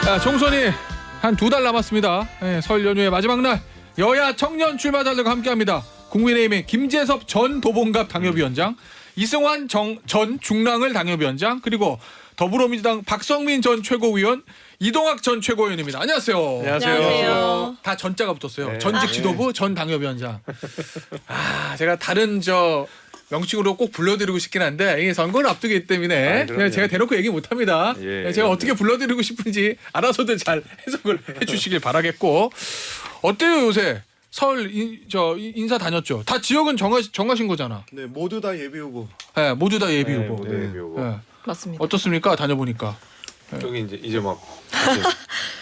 총선이 한 2달 남았습니다. 설 연휴의 마지막 날 여야 청년 출마자들과 함께합니다. 국민의힘의 김재섭 전 도봉갑 당협위원장, 이승환 전 중랑을 당협위원장, 그리고 더불어민주당 박성민 전 최고위원, 이동학 전 최고위원입니다. 안녕하세요. 안녕하세요. 다 전자가 붙었어요. 네. 전직 지도부 전 당협위원장. 제가 다른 명칭으로 꼭 불러드리고 싶긴 한데 이게 선거를 앞두기 때문에 그냥 제가 대놓고 얘기 못합니다. 제가 어떻게 불러드리고 싶은지 알아서들 잘 해석을 해주시길 바라겠고. 어때요 요새? 설 인사 다녔죠. 다 지역은 정하신 거잖아. 네, 모두 다 예비 후보. 네, 모두 다 예비 후보. 모두 예비 후보. 네. 맞습니다. 어떻습니까? 다녀보니까. 저기 이제 막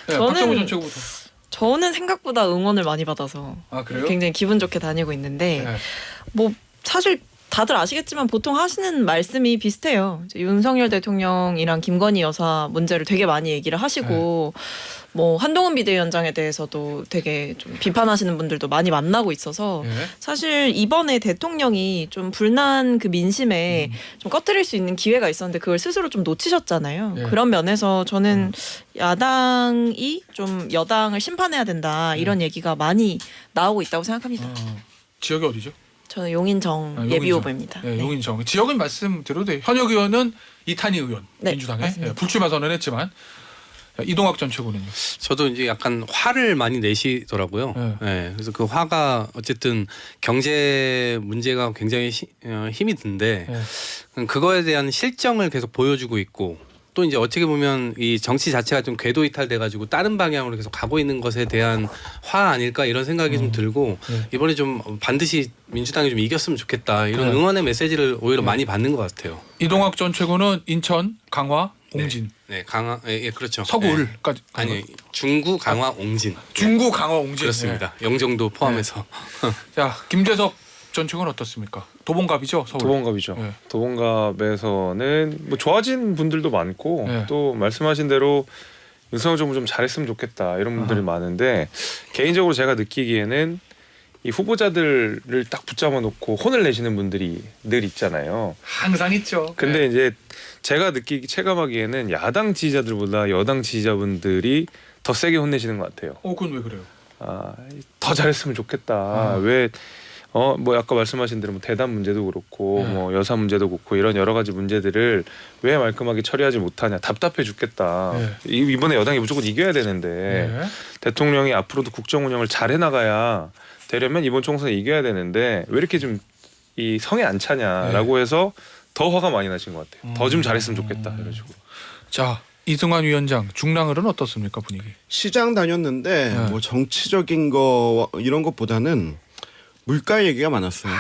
네, 저는- 박정우 전 최고부터. 저는 생각보다 응원을 많이 받아서 아 그래요? 굉장히 기분 좋게 다니고 있는데 네. 뭐 사실 다들 아시겠지만 보통 하시는 말씀이 비슷해요. 이제 윤석열 대통령이랑 김건희 여사 문제를 되게 많이 얘기를 하시고 뭐 한동훈 비대위원장에 대해서도 되게 좀 비판하시는 분들도 많이 만나고 있어서 네. 사실 이번에 대통령이 좀 불난 그 민심에 좀 꺼뜨릴 수 있는 기회가 있었는데 그걸 스스로 좀 놓치셨잖아요. 예. 그런 면에서 저는 야당이 좀 여당을 심판해야 된다 이런 얘기가 많이 나오고 있다고 생각합니다. 지역이 어디죠? 저는 용인정 용인정. 예비 후보입니다. 네, 용인정. 지역은 말씀드려도 돼요. 현역 의원은 이탄희 의원, 네, 민주당에 맞습니다. 불출마 선언했지만. 이동학 전 최고는요. 저도 이제 약간 화를 많이 내시더라고요. 네. 네, 그래서 그 화가 어쨌든 경제 문제가 굉장히 힘이 든데 그거에 대한 실정을 계속 보여주고 있고 또 이제 어떻게 보면 이 정치 자체가 좀 궤도 이탈돼가지고 다른 방향으로 계속 가고 있는 것에 대한 화 아닐까 이런 생각이 좀 들고 이번에 좀 반드시 민주당이 좀 이겼으면 좋겠다 이런 응원의 메시지를 오히려 많이 받는 것 같아요. 이동학 전 최고는 인천, 강화, 옹진, 네, 강화, 예, 그렇죠. 네. 서구을까지. 아니 중구, 강화, 옹진. 중구, 강화, 옹진. 그렇습니다. 영종도 포함해서. 자, 김재섭 전 최고는 어떻습니까? 도봉갑이죠, 서울. 도봉갑이죠. 네. 도봉갑에서는 뭐 좋아진 분들도 많고 네. 또 말씀하신 대로 윤석열 정부 좀 잘했으면 좋겠다 이런 분들이 많은데 개인적으로 제가 느끼기에는 이 후보자들을 딱 붙잡아 놓고 혼을 내시는 분들이 늘 있잖아요. 항상 있죠. 근데 이제 제가 체감하기에는 야당 지지자들보다 여당 지지자분들이 더 세게 혼내시는 것 같아요. 그건 왜 그래요? 더 잘했으면 좋겠다. 왜 뭐 아까 말씀하신 대로 뭐 대담 문제도 그렇고 뭐 여사 문제도 그렇고 이런 여러 가지 문제들을 왜 말끔하게 처리하지 못하냐. 답답해 죽겠다. 이번에 여당이 무조건 이겨야 되는데 대통령이 앞으로도 국정 운영을 잘 해나가야 되려면 이번 총선에 이겨야 되는데 왜 이렇게 좀 이 성에 안 차냐라고 해서 더 화가 많이 나신 것 같아요. 더 좀 잘했으면 좋겠다 이런 식으로. 자, 이승환 위원장, 중랑을은 어떻습니까 분위기? 시장 다녔는데 뭐 정치적인 거 이런 것보다는 물가 얘기가 많았어요.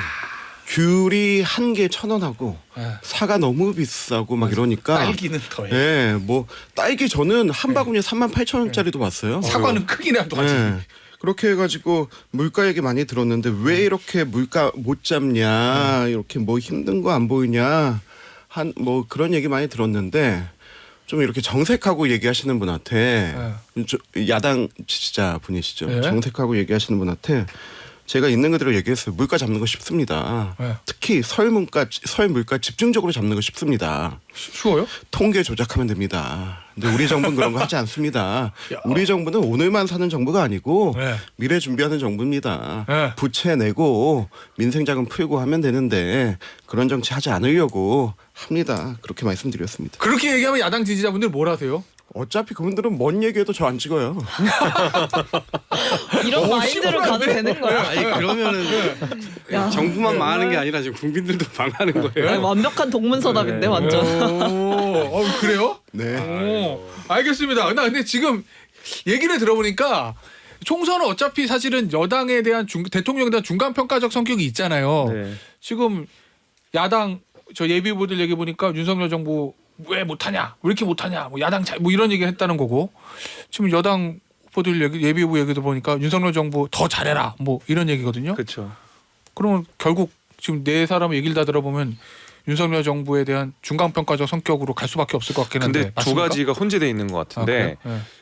귤이 한 개 1,000원하고 사과 너무 비싸고 막 이러니까 딸기는 더해. 네, 뭐 딸기 저는 한 바구니에 38,000원짜리도 봤어요. 사과는 크기라도 같이. 네. 그렇게 해가지고 물가 얘기 많이 들었는데 왜 이렇게 물가 못 잡냐, 이렇게 뭐 힘든 거 안 보이냐, 뭐 그런 얘기 많이 들었는데 좀 이렇게 정색하고 얘기하시는 분한테 야당 지지자 분이시죠. 정색하고 얘기하시는 분한테 제가 있는 그대로 얘기했어요. 물가 잡는 거 쉽습니다. 특히 설 물가 집중적으로 잡는 거 쉽습니다. 쉬워요? 통계 조작하면 됩니다. 근데 우리 정부는 그런 거 하지 않습니다. 우리 정부는 오늘만 사는 정부가 아니고 미래 준비하는 정부입니다. 부채 내고 민생자금 풀고 하면 되는데 그런 정치 하지 않으려고 합니다. 그렇게 말씀드렸습니다. 그렇게 얘기하면 야당 지지자분들 뭘 하세요? 어차피 그분들은 뭔 얘기해도 저 안 찍어요. 이런 마인드로 가도 되는 거야? 아니 그러면은 야. 정부만 망하는 게 아니라 지금 국민들도 망하는 거예요. 아니, 완벽한 동문서답인데 완전. 그래요? 네. 알겠습니다. 나 근데 지금 얘기를 들어보니까 총선은 어차피 사실은 여당에 대한 대통령에 대한 중간평가적 성격이 있잖아요. 지금 야당 예비 후보들 얘기 보니까 윤석열 정부 왜 못하냐, 왜 이렇게 못하냐, 뭐 야당 뭐 이런 얘기 했다는 거고, 지금 여당 후보들 예비 후보 얘기도 보니까 윤석열 정부 더 잘해라, 뭐 이런 얘기거든요. 그렇죠. 그러면 결국 지금 네 사람 얘기를 다 들어보면 윤석열 정부에 대한 중간평가적 성격으로 갈 수밖에 없을 것 같긴 한데. 근데 두 맞습니까? 가지가 혼재돼 있는 것 같은데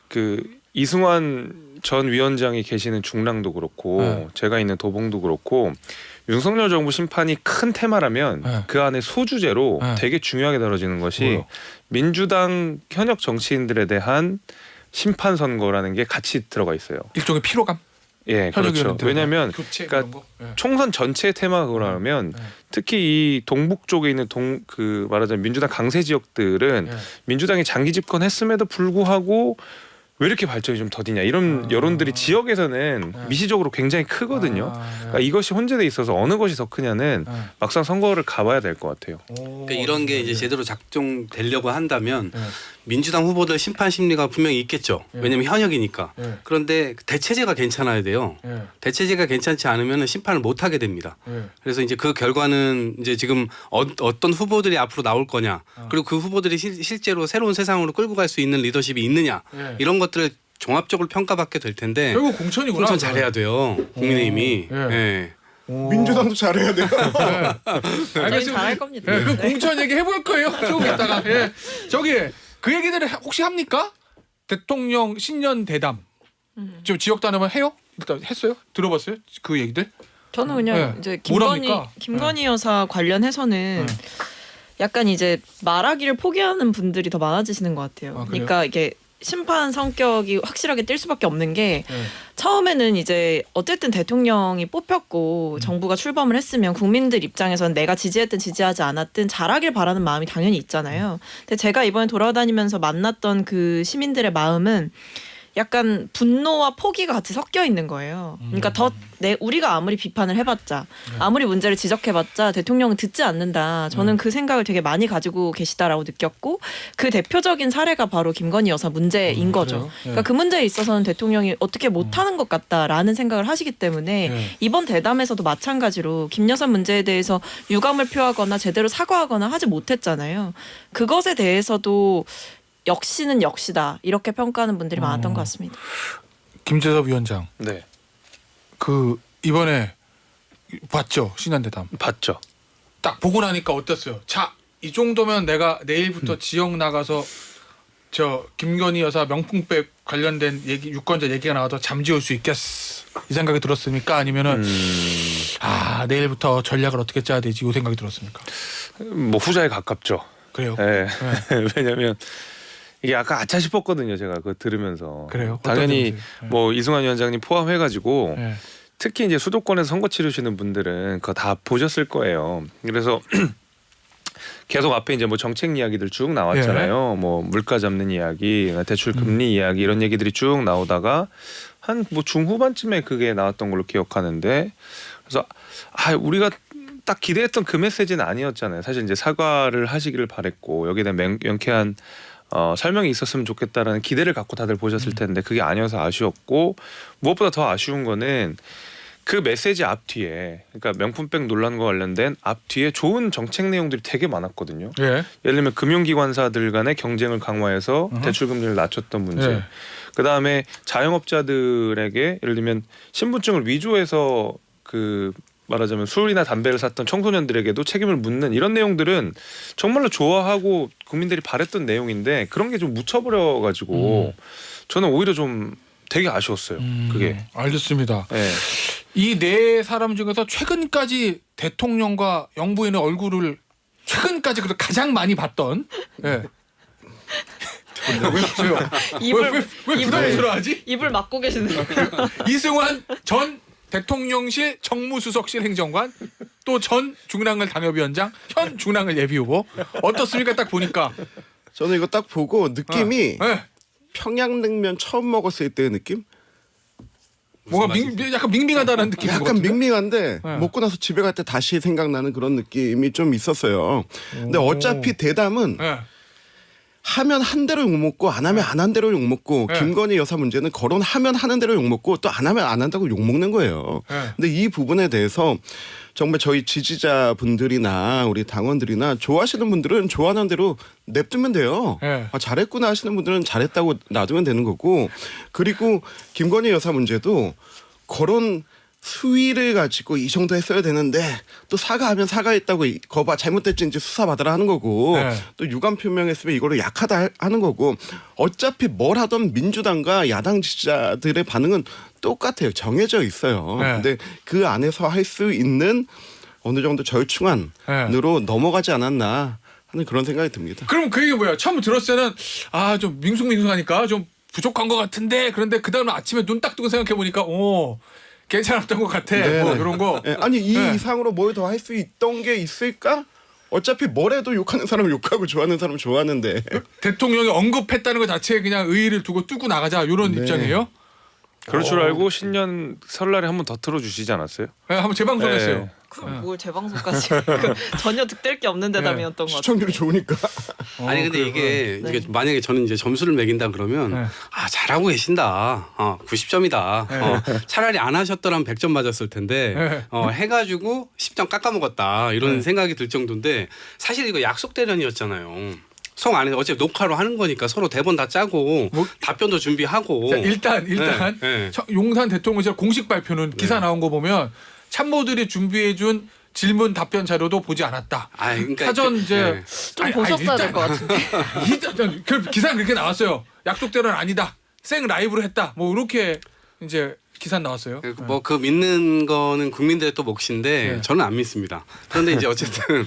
그 이승환 전 위원장이 계시는 중랑도 그렇고 제가 있는 도봉도 그렇고 윤석열 정부 심판이 큰 테마라면 그 안에 소주제로 되게 중요하게 다뤄지는 것이 민주당 현역 정치인들에 대한 심판 선거라는 게 같이 들어가 있어요. 일종의 피로감. 예, 그렇죠. 왜냐하면 교체 그러니까 그런 거. 예. 총선 전체의 테마가 그러면 특히 이 동북 쪽에 있는 그 말하자면 민주당 강세 지역들은 예. 민주당이 장기 집권했음에도 불구하고 왜 이렇게 발전이 좀 더디냐 이런 여론들이 지역에서는 미시적으로 굉장히 크거든요. 그러니까 이것이 혼재돼 있어서 어느 것이 더 크냐는 막상 선거를 가봐야 될 것 같아요. 그러니까 이런 게 이제 제대로 작동되려고 한다면 네. 민주당 후보들 심판 심리가 분명히 있겠죠. 예. 왜냐하면 현역이니까. 예. 그런데 대체제가 괜찮아야 돼요. 예. 대체제가 괜찮지 않으면 심판을 못 하게 됩니다. 예. 그래서 이제 그 결과는 이제 지금 어떤 후보들이 앞으로 나올 거냐, 그리고 그 후보들이 실제로 새로운 세상으로 끌고 갈 수 있는 리더십이 있느냐, 예. 이런 것들을 종합적으로 평가받게 될 텐데 결국 공천이구나. 공천 잘해야 돼요. 국민의힘이. 예. 예. 민주당도 잘해야 돼요. 저희 잘할 겁니다. 예, 그 공천 얘기 해볼 거예요. 조금 이따가. 예. 저기 그 얘기들을 혹시 합니까? 대통령 신년 대담. 좀 지역 단어만 해요? 일단 했어요? 들어봤어요? 그 얘기들? 저는 그냥 네. 이제 뭐랍니까? 김건희 여사 관련해서는 네. 약간 이제 말하기를 포기하는 분들이 더 많아지시는 것 같아요. 아, 그래요? 그러니까 이게 심판 성격이 확실하게 뜰 수밖에 없는 게 예. 처음에는 이제 어쨌든 대통령이 뽑혔고 정부가 출범을 했으면 국민들 입장에서는 내가 지지했든 지지하지 않았든 잘하길 바라는 마음이 당연히 있잖아요. 근데 제가 이번에 돌아다니면서 만났던 그 시민들의 마음은 약간 분노와 포기가 같이 섞여 있는 거예요. 그러니까 우리가 아무리 비판을 해봤자, 아무리 문제를 지적해봤자 대통령은 듣지 않는다. 저는 그 생각을 되게 많이 가지고 계시다라고 느꼈고 그 대표적인 사례가 바로 김건희 여사 문제인 거죠. 그래요? 그러니까 그 문제에 있어서는 대통령이 어떻게 못하는 것 같다라는 생각을 하시기 때문에 이번 대담에서도 마찬가지로 김 여사 문제에 대해서 유감을 표하거나 제대로 사과하거나 하지 못했잖아요. 그것에 대해서도 역시는 역시다 이렇게 평가하는 분들이 많았던 것 같습니다. 김재섭 위원장. 네, 그 이번에 봤죠? 신년대담. 봤죠. 딱 보고 나니까 어땠어요? 자, 이 정도면 내가 내일부터 지역 나가서 저 김건희 여사 명품백 관련된 얘기 유권자 얘기가 나와도 잠재울 수 있겠어. 이 생각이 들었습니까? 아니면은 아 내일부터 전략을 어떻게 짜야 되지? 이 생각이 들었습니까? 뭐 후자에 가깝죠. 그래요. 예. 왜냐하면 이게 아까 아차 싶었거든요. 제가 그거 들으면서. 그래요. 당연히 어떤 점에서요? 뭐 이승환 위원장님 포함해가지고 예. 특히 이제 수도권에서 선거 치르시는 분들은 그거 다 보셨을 거예요. 그래서 계속 앞에 이제 뭐 정책 이야기들 쭉 나왔잖아요. 뭐 물가 잡는 이야기, 대출 금리 이야기 이런 얘기들이 쭉 나오다가 한 뭐 중후반쯤에 그게 나왔던 걸로 기억하는데 그래서 우리가 딱 기대했던 그 메시지는 아니었잖아요. 사실 이제 사과를 하시기를 바랬고 여기에 대한 명쾌한 설명이 있었으면 좋겠다라는 기대를 갖고 다들 보셨을 텐데 그게 아니어서 아쉬웠고 무엇보다 더 아쉬운 거는 그 메시지 앞뒤에 그러니까 명품백 논란과 관련된 앞뒤에 좋은 정책 내용들이 되게 많았거든요. 예. 예를 들면 금융기관사들 간의 경쟁을 강화해서 대출 금리를 낮췄던 문제. 예. 그다음에 자영업자들에게 예를 들면 신분증을 위조해서 그 말하자면 술이나 담배를 샀던 청소년들에게도 책임을 묻는 이런 내용들은 정말로 좋아하고 국민들이 바랬던 내용인데 그런 게 좀 묻혀버려가지고 저는 오히려 좀 되게 아쉬웠어요. 그게. 알겠습니다. 네. 이 네 사람 중에서 최근까지 대통령과 영부인의 얼굴을 최근까지 그래도 가장 많이 봤던 예. 왜 그러세요? 왜 부담스러워하지? 입을 막고 계시네요. 이승환 전 대통령실 정무수석실 행정관 또 전 중랑을 당협위원장 현 중랑을 예비후보 어떻습니까? 딱 보니까 저는 이거 딱 보고 느낌이 예. 평양냉면 처음 먹었을 때의 느낌? 뭔가 약간 밍밍하다는 느낌인 것 약간 같은데? 밍밍한데 네. 먹고 나서 집에 갈 때 다시 생각나는 그런 느낌이 좀 있었어요. 근데 어차피 대담은 예. 하면 한 대로 욕먹고 안 하면 안 한 대로 욕먹고 네. 김건희 여사 문제는 거론하면 하는 대로 욕먹고 또 안 하면 안 한다고 욕먹는 거예요. 네. 근데 이 부분에 대해서 정말 저희 지지자분들이나 우리 당원들이나 좋아하시는 분들은 좋아하는 대로 냅두면 돼요. 네. 잘했구나 하시는 분들은 잘했다고 놔두면 되는 거고 그리고 김건희 여사 문제도 거론 수위를 가지고 이 정도 했어야 되는데 또 사과하면 사과했다고 거봐 잘못됐지 이제 수사받으라 하는 거고 네. 또 유감 표명했으면 이거를 약하다 하는 거고 어차피 뭘 하던 민주당과 야당 지지자들의 반응은 똑같아요. 정해져 있어요. 네. 근데 그 안에서 할 수 있는 어느 정도 절충안으로 넘어가지 않았나 하는 그런 생각이 듭니다. 그럼 그 얘기 뭐야? 처음 들었을 때는 좀 밍숭밍숭하니까 좀 부족한 것 같은데 그런데 그 다음 아침에 눈 딱 뜨고 생각해 보니까 오 괜찮았던 것 같아. 네. 뭐 이런 거. 예, 아니 이 네. 이상으로 뭘 더 할 수 있던 게 있을까? 어차피 뭐래도 욕하는 사람은 욕하고 좋아하는 사람은 좋아하는데. 대통령이 언급했다는 것 자체에 그냥 의의를 두고 뚫고 나가자 이런 네. 입장이에요. 그럴 줄 알고 신년 설날에 한 번 더 틀어주시지 않았어요? 네, 한번 재방송했어요. 네. 그럼 뭘 재방송까지 전혀 득될 게 없는 대담이었던 것 같아요. 시청률이 좋으니까. 아니 근데 이게 네. 만약에 저는 이제 점수를 매긴다 그러면 네. 아 잘하고 계신다. 90점이다. 네. 차라리 안 하셨더라면 100점 맞았을 텐데 네. 해가지고 10점 깎아먹었다 이런 네. 생각이 들 정도인데 사실 이거 약속 대련이었잖아요. 속 안에 어차피 녹화로 하는 거니까 서로 대본 다 짜고 뭐- 답변도 준비하고. 자, 일단 네, 네. 용산 대통령실 공식 발표는 기사 나온 거 보면 참모들이 준비해준 질문 답변 자료도 보지 않았다. 아, 그러니까 사전 이제 네. 좀 아니, 보셨어야 일단- 될 것 같은데. 일단 그 기사는 그렇게 나왔어요. 약속대로는 아니다. 생 라이브로 했다. 뭐 이렇게 이제 기사 나왔어요. 뭐 그 믿는 거는 국민들의 또 몫인데 네. 저는 안 믿습니다. 그런데 이제 어쨌든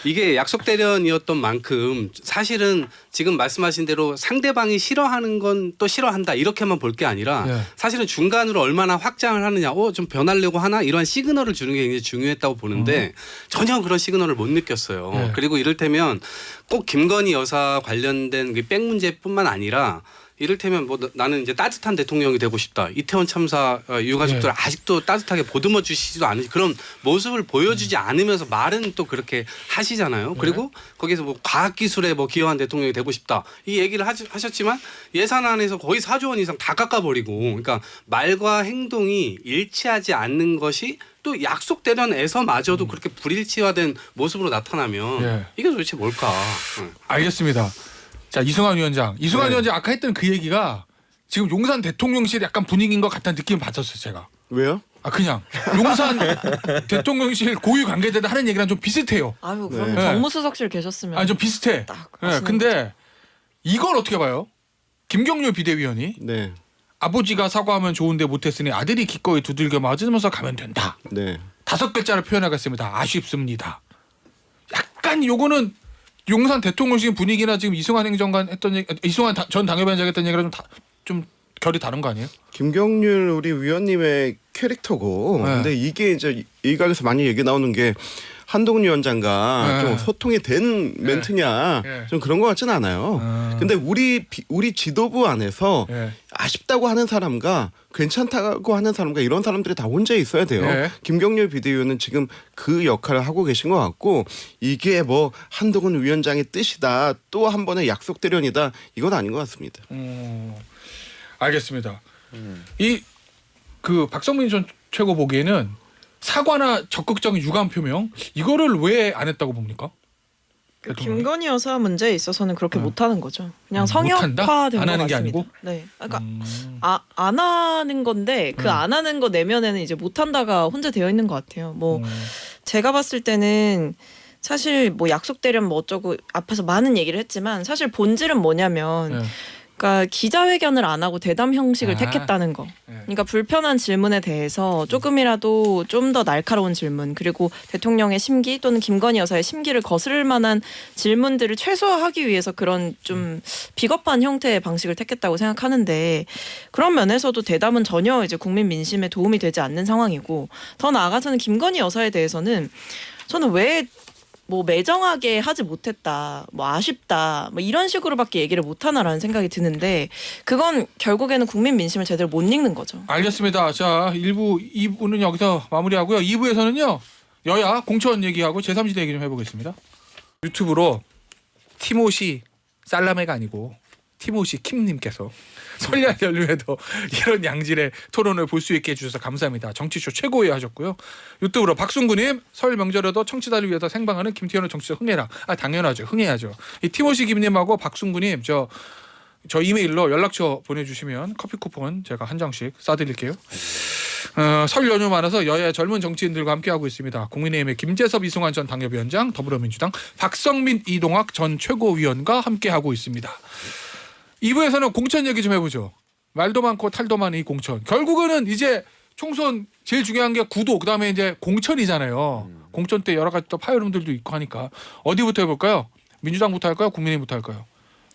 이게 약속 대련이었던 만큼 사실은 지금 말씀하신 대로 상대방이 싫어하는 건 또 싫어한다 이렇게만 볼 게 아니라 네. 사실은 중간으로 얼마나 확장을 하느냐, 좀 변하려고 하나 이런 시그널을 주는 게 굉장히 중요했다고 보는데 전혀 그런 시그널을 못 느꼈어요. 네. 그리고 이를테면 꼭 김건희 여사 관련된 그 백 문제뿐만 아니라. 이를테면 뭐 나는 이제 따뜻한 대통령이 되고 싶다. 이태원 참사 유가족들 네. 아직도 따뜻하게 보듬어 주시지도 않으시 그런 모습을 보여주지 않으면서 말은 또 그렇게 하시잖아요. 그리고 거기서 뭐 과학기술에 뭐 기여한 대통령이 되고 싶다. 이 얘기를 하셨지만 예산안에서 거의 4조 원 이상 다 깎아버리고 그러니까 말과 행동이 일치하지 않는 것이 또 약속 대련에서마저도 그렇게 불일치화된 모습으로 나타나면 예. 이게 도대체 뭘까? 알겠습니다. 자 이승환 위원장. 이승환 네. 위원장 아까 했던 그 얘기가 지금 용산 대통령실 약간 분위기인 것 같다는 느낌을 받았어요 제가. 왜요? 아 그냥 용산 대통령실 고위 관계자들 하는 얘기랑 좀 비슷해요. 아유 그럼 네. 정무수석실 계셨으면 아 좀 비슷해. 딱 예, 아시는 근데 이걸 어떻게 봐요? 김경률 비대위원이 네, 아버지가 사과하면 좋은데 못했으니 아들이 기꺼이 두들겨 맞으면서 가면 된다. 네. 5글자로 표현하겠습니다. 아쉽습니다. 약간 요거는 용산 대통령실 분위기나 지금 이승환 행정관 했던 얘기, 이승환 전 당협위원장 했던 얘기랑 좀 결이 다른 거 아니에요? 김경률 우리 위원님의 캐릭터고. 네. 근데 이게 이제 일각에서 많이 얘기 나오는 게 한동훈 위원장과 네. 좀 소통이 된 멘트냐, 네. 좀 그런 것 같지는 않아요. 근데 우리 지도부 안에서 예. 아쉽다고 하는 사람과 괜찮다고 하는 사람과 이런 사람들이 다 혼자 있어야 돼요. 네. 김경률 비대위원은 지금 그 역할을 하고 계신 것 같고 이게 뭐 한동훈 위원장의 뜻이다 또 한 번의 약속 대련이다 이건 아닌 것 같습니다. 알겠습니다. 이 그 박성민 전 최고 보기에는 사과나 적극적인 유감 표명 이거를 왜 안 했다고 봅니까? 그 김건희 여사 문제에 있어서는 그렇게 못하는 거죠. 그냥 못한다? 성역화된 안 것 하는 게 같습니다. 아니고? 네, 그러니까 안 하는 건데 그 안 하는 거 내면에는 이제 못한다가 혼자 되어 있는 것 같아요. 뭐 제가 봤을 때는 사실 뭐 약속 대련 뭐 어쩌고 앞에서 많은 얘기를 했지만 사실 본질은 뭐냐면. 네. 그러니까 기자회견을 안 하고 대담 형식을 아. 택했다는 거. 네. 그러니까 불편한 질문에 대해서 조금이라도 좀 더 날카로운 질문 그리고 대통령의 심기 또는 김건희 여사의 심기를 거스를 만한 질문들을 최소화하기 위해서 그런 좀 비겁한 형태의 방식을 택했다고 생각하는데 그런 면에서도 대담은 전혀 이제 국민 민심에 도움이 되지 않는 상황이고 더 나아가서는 김건희 여사에 대해서는 저는 왜 뭐 매정하게 하지 못했다, 뭐 아쉽다, 뭐 이런 식으로밖에 얘기를 못 하나라는 생각이 드는데 그건 결국에는 국민 민심을 제대로 못 읽는 거죠. 알겠습니다. 자 1부 2부는 여기서 마무리하고요. 2부에서는요 여야 공천 얘기하고 제3지대 얘기 좀 해보겠습니다. 유튜브로 티모시 살라메가 아니고 티모시 킴님께서 설날 연휴에도 이런 양질의 토론을 볼 수 있게 해주셔서 감사합니다. 정치쇼 최고예요 하셨고요. 유튜브로 박순구님 설 명절에도 청취자를 위해서 생방하는 김태현의 정치쇼 흥해라. 아 당연하죠. 흥해야죠. 이 티모시 김님하고 박순구님 저 이메일로 연락처 보내주시면 커피 쿠폰 제가 한 장씩 쏴드릴게요. 설 연휴 많아서 여야 젊은 정치인들과 함께하고 있습니다. 국민의힘의 김재섭 이승환 전 당협위원장, 더불어민주당 박성민 이동학 전 최고위원과 함께하고 있습니다. 2부에서는 공천 얘기 좀 해보죠. 말도 많고 탈도 많은 이 공천. 결국에는 이제 총선 제일 중요한 게 구도 그다음에 이제 공천이잖아요. 공천 때 여러 가지 또 파열음들도 있고 하니까 어디부터 해볼까요? 민주당부터 할까요? 국민의힘부터 할까요?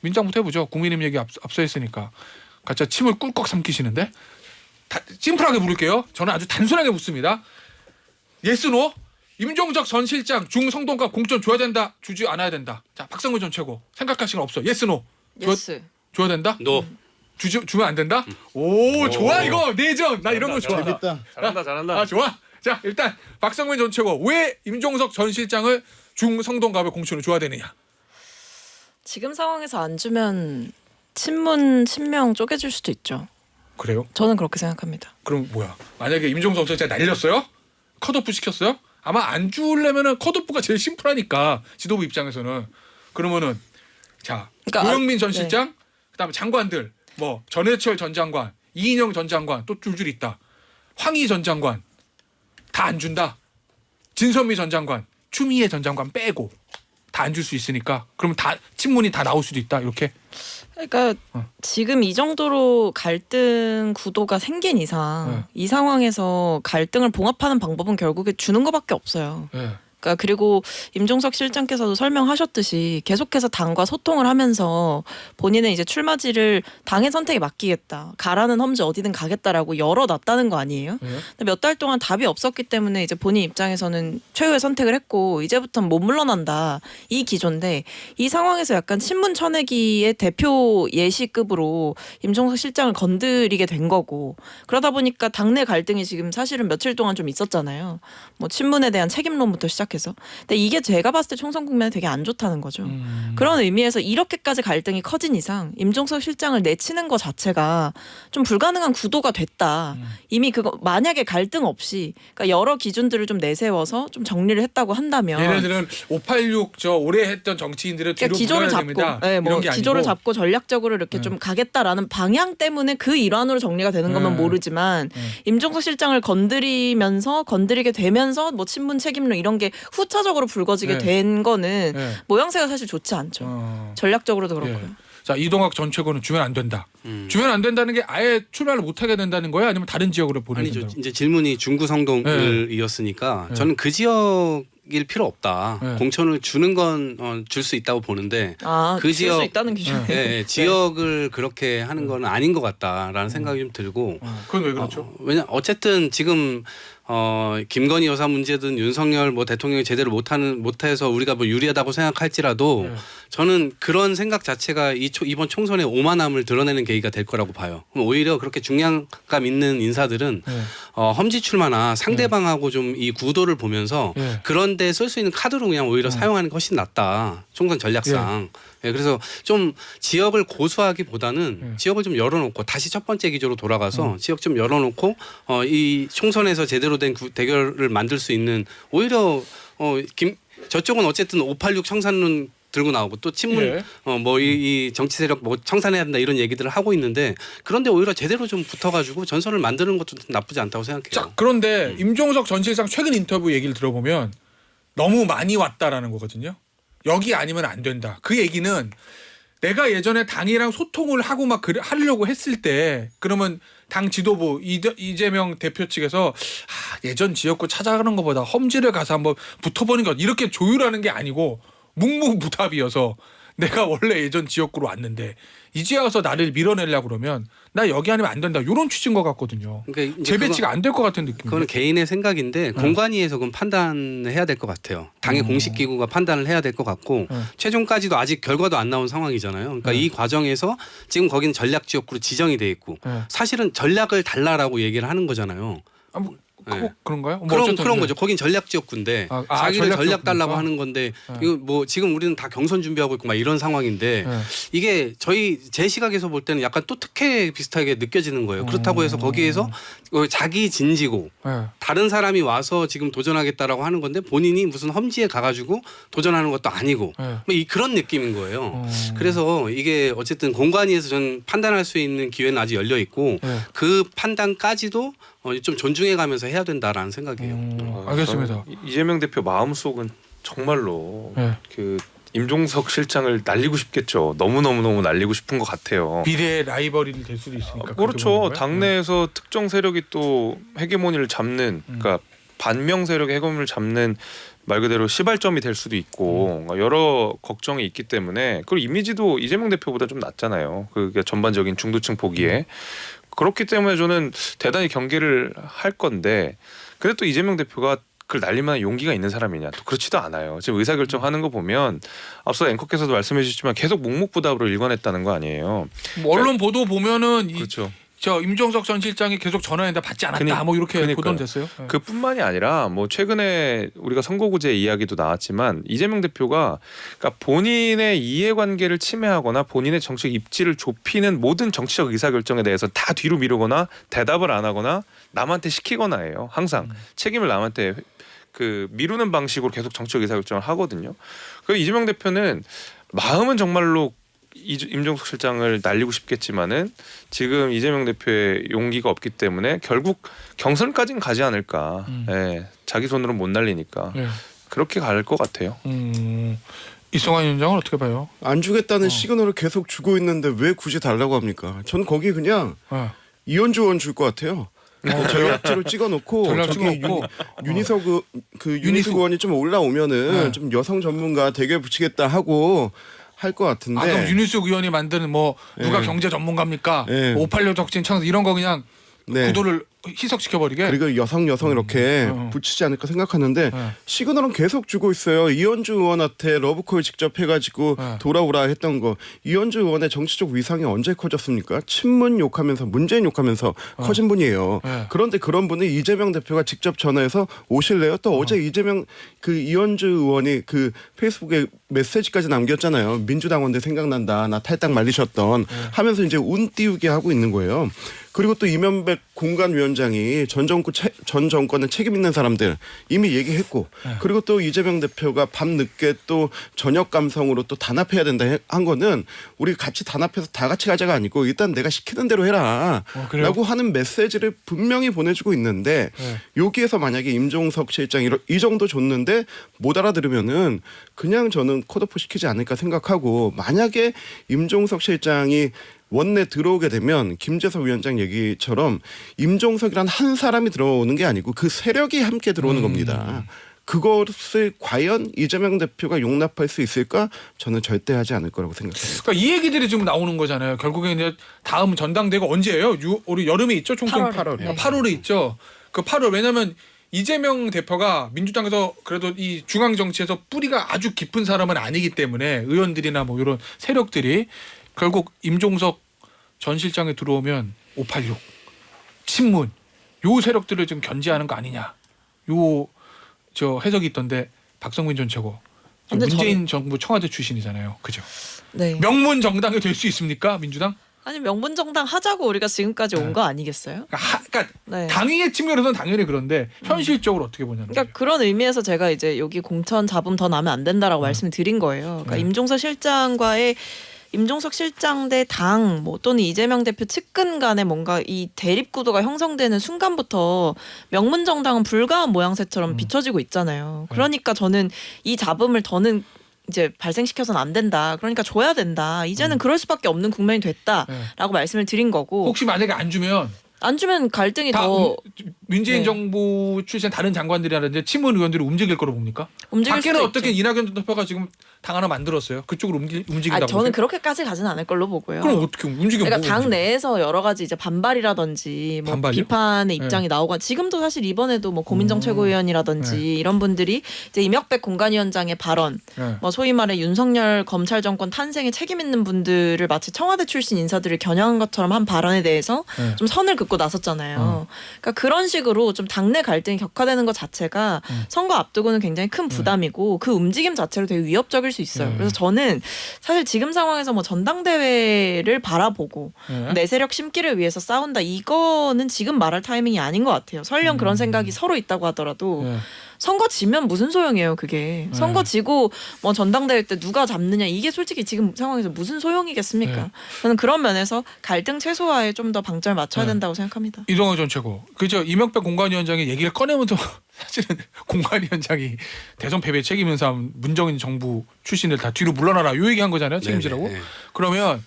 민주당부터 해보죠. 국민의힘 얘기 앞서 했으니까. 갑자기 침을 꿀꺽 삼키시는데 심플하게 물을게요. 저는 아주 단순하게 묻습니다. 예스 노? 임종석 전 실장 중성동갑 공천 줘야 된다, 주지 않아야 된다. 자, 박성근 전 최고 생각할 시간 없어. 예스 노? 예스. 줘야 된다? 노. 주면 안 된다? 오, 좋아 이거 내전. 나 이런 거 좋아. 재밌다. 잘한다. 아, 좋아. 자, 일단 박성근 전 최고 왜 임종석 전 실장을 중성동갑의 공천을 줘야 되느냐? 지금 상황에서 안 주면 친문 친명 쪼개질 수도 있죠. 그래요? 저는 그렇게 생각합니다. 그럼 뭐야? 만약에 임종석 전 실장 날렸어요? 컷오프 시켰어요? 아마 안 주려면은 컷오프가 제일 심플하니까 지도부 입장에서는 그러면은 자 그러니까 고영민 전 네. 실장 그다음에 장관들 뭐 전해철 전 장관 이인영 전 장관 또 줄줄 있다. 황희 전 장관 다 안 준다. 진선미 전 장관 추미애 전 장관 빼고 다 안 줄 수 있으니까 그러면 다 친문이 다 나올 수도 있다 이렇게. 그러니까 지금 이 정도로 갈등 구도가 생긴 이상 이 상황에서 갈등을 봉합하는 방법은 결국에 주는 것밖에 없어요. 예. 그러니까 그리고 임종석 실장께서도 설명하셨듯이 계속해서 당과 소통을 하면서 본인은 이제 출마지를 당의 선택에 맡기겠다. 가라는 험지 어디든 가겠다라고 열어놨다는 거 아니에요? 예. 근데 몇 달 동안 답이 없었기 때문에 이제 본인 입장에서는 최후의 선택을 했고 이제부터는 못 물러난다. 이 기조인데 이 상황에서 약간 친문 쳐내기의 대표 예시급으로 임종석 실장을 건드리게 된 거고 그러다 보니까 당내 갈등이 지금 사실은 며칠 동안 좀 있었잖아요. 뭐 친문에 대한 책임론부터 시작해서. 근데 이게 제가 봤을 때 총선 국면에 되게 안 좋다는 거죠. 그런 의미에서 이렇게까지 갈등이 커진 이상 임종석 실장을 내치는 것 자체가 좀 불가능한 구도가 됐다. 이미 그거 만약에 갈등 없이 그러니까 여러 기준들을 좀 내세워서 좀 정리를 했다고 한다면 얘네들은 586 저 오래 했던 정치인들을 뒤로 그러니까 기조를 물어야 잡고, 됩니다. 네, 뭐 이런 게 기조를 아니고. 잡고 전략적으로 이렇게 좀 가겠다라는 방향 때문에 그 일환으로 정리가 되는 거면 모르지만 임종석 실장을 건드리게 되면서 뭐 친문 책임론 이런 게 후차적으로 불거지게 네. 된 거는 네. 모양새가 사실 좋지 않죠. 전략적으로도 그렇고요. 예. 자 이동학 전 최고는 주면 안 된다. 주면 안 된다는 게 아예 출마를 못하게 된다는 거야? 아니면 다른 지역으로 보내야 아니죠. 된다고? 이제 질문이 중구성동을 이었으니까 저는 그 지역일 필요 없다. 네. 공천을 주는 건 줄 수 있다고 보는데 아, 그 줄 수 지역- 있다는 기준. 예, 예, 지역을 그렇게 하는 건 아닌 것 같다라는 생각이 좀 들고 그건 왜 그렇죠? 왜냐 어쨌든 지금 김건희 여사 문제든 윤석열 뭐 대통령이 제대로 못해서 우리가 뭐 유리하다고 생각할지라도 네. 저는 그런 생각 자체가 이번 총선의 오만함을 드러내는 계기가 될 거라고 봐요. 그럼 오히려 그렇게 중량감 있는 인사들은 네. 험지 출마나 상대방하고 좀 이 구도를 보면서 네. 그런데 쓸 수 있는 카드로 그냥 오히려 사용하는 게 훨씬 낫다. 총선 전략상. 예, 그래서 좀 지역을 고수하기보다는 지역을 좀 열어놓고 다시 첫 번째 기조로 돌아가서 지역 좀 열어놓고 이 총선에서 제대로 된 대결을 만들 수 있는 오히려 저쪽은 어쨌든 586 청산론 들고 나오고 또 친문 예. 뭐 이 정치 세력 뭐 청산해야 된다 이런 얘기들을 하고 있는데 그런데 오히려 제대로 좀 붙어가지고 전선을 만드는 것도 나쁘지 않다고 생각해요. 자 그런데 임종석 전 실장 최근 인터뷰 얘기를 들어보면 너무 많이 왔다라는 거거든요. 여기 아니면 안 된다. 그 얘기는 내가 예전에 당이랑 소통을 하고 막 하려고 했을 때 그러면 당 지도부 이재명 대표 측에서 예전 지역구 찾아가는 것보다 험지를 가서 한번 붙어보는 것 이렇게 조율하는 게 아니고 묵묵부답이어서 내가 원래 예전 지역구로 왔는데 이제 와서 나를 밀어내려고 그러면 나 여기 아니면 안 된다. 이런 취지인 것 같거든요. 그러니까 이제 재배치가 안 될 것 같은 느낌. 그거는 개인의 생각인데 공관위에서 그건 판단해야 될 것 같아요. 당의 공식 기구가 판단을 해야 될 것 같고 최종까지도 아직 결과도 안 나온 상황이잖아요. 그러니까 이 과정에서 지금 거기는 전략 지역구로 지정이 돼 있고 사실은 전략을 달라라고 얘기를 하는 거잖아요. 그런가요? 뭐 그런 어쨌든 거죠. 거긴 전략 지역구인데 자기를 전략 전략 달라고 지역구니까? 하는 건데 이거 뭐 지금 우리는 다 경선 준비하고 있고 막 이런 상황인데 이게 제 시각에서 볼 때는 약간 또 특혜 비슷하게 느껴지는 거예요. 그렇다고 해서 거기에서 자기 진지고 다른 사람이 와서 지금 도전하겠다라고 하는 건데 본인이 무슨 험지에 가가지고 도전하는 것도 아니고 뭐 그런 느낌인 거예요. 그래서 이게 어쨌든 공관위에서 전 판단할 수 있는 기회는 아직 열려 있고 그 판단까지도 좀 존중해가면서 해야 된다라는 생각이에요. 알겠습니다. 이재명 대표 마음속은 정말로 그 임종석 실장을 날리고 싶겠죠. 너무 날리고 싶은 것 같아요. 미래의 라이벌이 될 수도 있으니까. 그렇게 보는 그렇죠. 거예요? 당내에서 특정 세력이 또 헤게모니를 잡는, 그러니까 반명 세력의 헤게모니를 잡는 말 그대로 시발점이 될 수도 있고 여러 걱정이 있기 때문에 그리고 이미지도 이재명 대표보다 좀 낫잖아요. 그게 전반적인 중도층 보기에 그렇기 때문에 저는 대단히 경계를 할 건데 근데 또 이재명 대표가 그걸 날릴 만한 용기가 있는 사람이냐 또 그렇지도 않아요. 지금 의사결정하는 거 보면 앞서 앵커께서도 말씀해 주셨지만 계속 묵묵부답으로 일관했다는 거 아니에요. 뭐 언론 보도 보면은 그렇죠. 저 임종석 전 실장이 계속 전화했는데 받지 않았다 뭐 이렇게 그러니까요. 보도는 됐어요. 네. 그뿐만이 아니라 뭐 최근에 우리가 선거구제 이야기도 나왔지만 이재명 대표가 그러니까 본인의 이해관계를 침해하거나 본인의 정책 입지를 좁히는 모든 정치적 의사결정에 대해서 다 뒤로 미루거나 대답을 안 하거나 남한테 시키거나 해요. 항상 책임을 남한테 그 미루는 방식으로 계속 정치적 의사결정을 하거든요. 그래서 이재명 대표는 마음은 정말로 임종석 실장을 날리고 싶겠지만은 지금 이재명 대표의 용기가 없기 때문에 결국 경선까지는 가지 않을까. 예, 자기 손으로 못 날리니까 네. 그렇게 갈 것 같아요. 이성환 위원장은 어떻게 봐요? 안 주겠다는 시그널을 계속 주고 있는데 왜 굳이 달라고 합니까? 전 거기 그냥 네. 이현주 의원 줄 것 같아요. 전략지를 찍어놓고 전략 저기 찍어놓고 윤희석 윤희숙 의원이 좀 올라오면은 네. 좀 여성 전문가 대결 붙이겠다 하고 할 것 같은데. 아 그럼 윤희숙 의원이 만드는 뭐 누가 네. 경제 전문가입니까? 네. 586 적진 창사 이런 거 그냥 네. 구도를 희석시켜 버리게. 그리고 여성 이렇게 붙이지 않을까 생각하는데 시그널은 계속 주고 있어요. 이현주 의원한테 러브콜 직접 해가지고 돌아오라 했던 거. 이현주 의원의 정치적 위상이 언제 커졌습니까? 친문 욕하면서 문재인 욕하면서 커진 분이에요. 그런데 그런 분이 이재명 대표가 직접 전화해서 오실래요? 또 어제 이재명 그 이현주 의원이 그 페이스북에 메시지까지 남겼잖아요. 민주당원들 생각난다. 나 탈당 말리셨던 하면서 이제 운 띄우게 하고 있는 거예요. 그리고 또 이명백 공관위원장이 전 정권에 책임 있는 사람들 이미 얘기했고 그리고 또 이재명 대표가 밤늦게 또 저녁 감성으로 또 단합해야 된다 한 거는 우리 같이 단합해서 다 같이 가자가 아니고 일단 내가 시키는 대로 해라 라고 하는 메시지를 분명히 보내주고 있는데 여기에서 만약에 임종석 실장이 이 정도 줬는데 못 알아들으면은 그냥 저는 컷오프 시키지 않을까 생각하고 만약에 임종석 실장이 원내 들어오게 되면 김재석 위원장 얘기처럼 임종석이란 한 사람이 들어오는 게 아니고 그 세력이 함께 들어오는 겁니다. 그것을 과연 이재명 대표가 용납할 수 있을까? 저는 절대 하지 않을 거라고 생각합니다. 그러니까 이 얘기들이 지금 나오는 거잖아요. 결국에 이제 다음 전당대회가 언제예요? 우리 여름에 있죠? 총선 8월에. 네. 8월에 있죠. 그 8월 왜냐하면 이재명 대표가 민주당에서 그래도 이 중앙 정치에서 뿌리가 아주 깊은 사람은 아니기 때문에 의원들이나 뭐 이런 세력들이 결국 임종석 전 실장에 들어오면 586 친문 요 세력들을 좀 견제하는 거 아니냐. 요 저 해석이 있던데 박성민 전 최고 근데 문재인 정부 청와대 출신이잖아요. 그죠? 네. 명문 정당이 될 수 있습니까? 민주당? 아니 명분 정당 하자고 우리가 지금까지 온 거 아니겠어요? 그러니까 네. 당위의 측면에서는 당연히 그런데 현실적으로 어떻게 보냐는 그러니까 그런 의미에서 제가 이제 여기 공천 잡음 더 나면 안 된다라고 말씀을 드린 거예요. 그러니까 임종석 실장 대 당 뭐 또는 이재명 대표 측근 간에 뭔가 이 대립 구도가 형성되는 순간부터 명문 정당은 불가한 모양새처럼 비춰지고 있잖아요. 그러니까 저는 이 잡음을 더는 이제 발생시켜서는 안 된다. 그러니까 줘야 된다. 이제는 그럴 수밖에 없는 국면이 됐다라고 말씀을 드린 거고. 혹시 만약에 안 주면 갈등이 다 더 문재인 네. 정부 출신 다른 장관들이라든지 친문 의원들이 움직일 거로 봅니까? 움직일 밖에는 수도 어떻게 있죠. 이낙연 대표가 지금 당 하나 만들었어요. 그쪽으로 움직인다고 저는 보세요? 그렇게까지 가지는 않을 걸로 보고요. 그럼 어떻게 움직여? 그러니까 당 내에서 여러 가지 이제 반발이라든지 뭐 반발이요? 비판의 입장이 나오고 지금도 사실 이번에도 뭐 고민정 최고위원이라든지 이런 분들이 이제 이명백 공관위원장의 발언, 뭐 소위 말해 윤석열 검찰 정권 탄생에 책임 있는 분들을 마치 청와대 출신 인사들을 겨냥한 것처럼 한 발언에 대해서 좀 선을 긋고 나섰잖아요. 그러니까 그런 식으로 좀 당내 갈등이 격화되는 것 자체가 선거 앞두고는 굉장히 큰 부담이고 그 움직임 자체로 되게 위협적일 수 있어요. 그래서 저는 사실 지금 상황에서 뭐 전당대회를 바라보고 내 세력 심기를 위해서 싸운다 이거는 지금 말할 타이밍이 아닌 것 같아요. 설령 그런 생각이 서로 있다고 하더라도 선거 지면 무슨 소용이에요 그게. 선거 지고 뭐 전당대회 때 누가 잡느냐 이게 솔직히 지금 상황에서 무슨 소용이겠습니까. 저는 그런 면에서 갈등 최소화에 좀 더 방점을 맞춰야 된다고 생각합니다. 이동환 전 최고. 그죠? 이명백 공관위원장의 얘기를 꺼내면서 사실은 공관위원장이 대선 패배 책임 있는 사람 문정인 정부 출신들 다 뒤로 물러나라 요 얘기한 거잖아요. 책임지라고. 네네. 그러면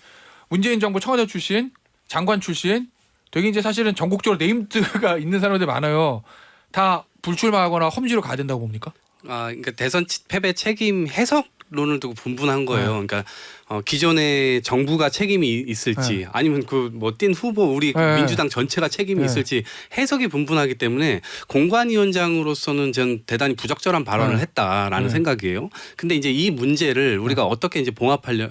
문재인 정부 청와대 출신, 장관 출신 되게 이제 사실은 전국적으로 네임드가 있는 사람들 많아요. 다 불출마하거나 험지로 가야 된다고 봅니까? 그러니까 대선 패배 책임 해석론을 두고 분분한 거예요. 그러니까 기존의 정부가 책임이 있을지 아니면 그 뭐 뛴 후보 우리 민주당 전체가 책임이 있을지 해석이 분분하기 때문에 공관위원장으로서는 전 대단히 부적절한 발언을 했다라는 생각이에요. 근데 이제 이 문제를 우리가 어떻게 이제 봉합하려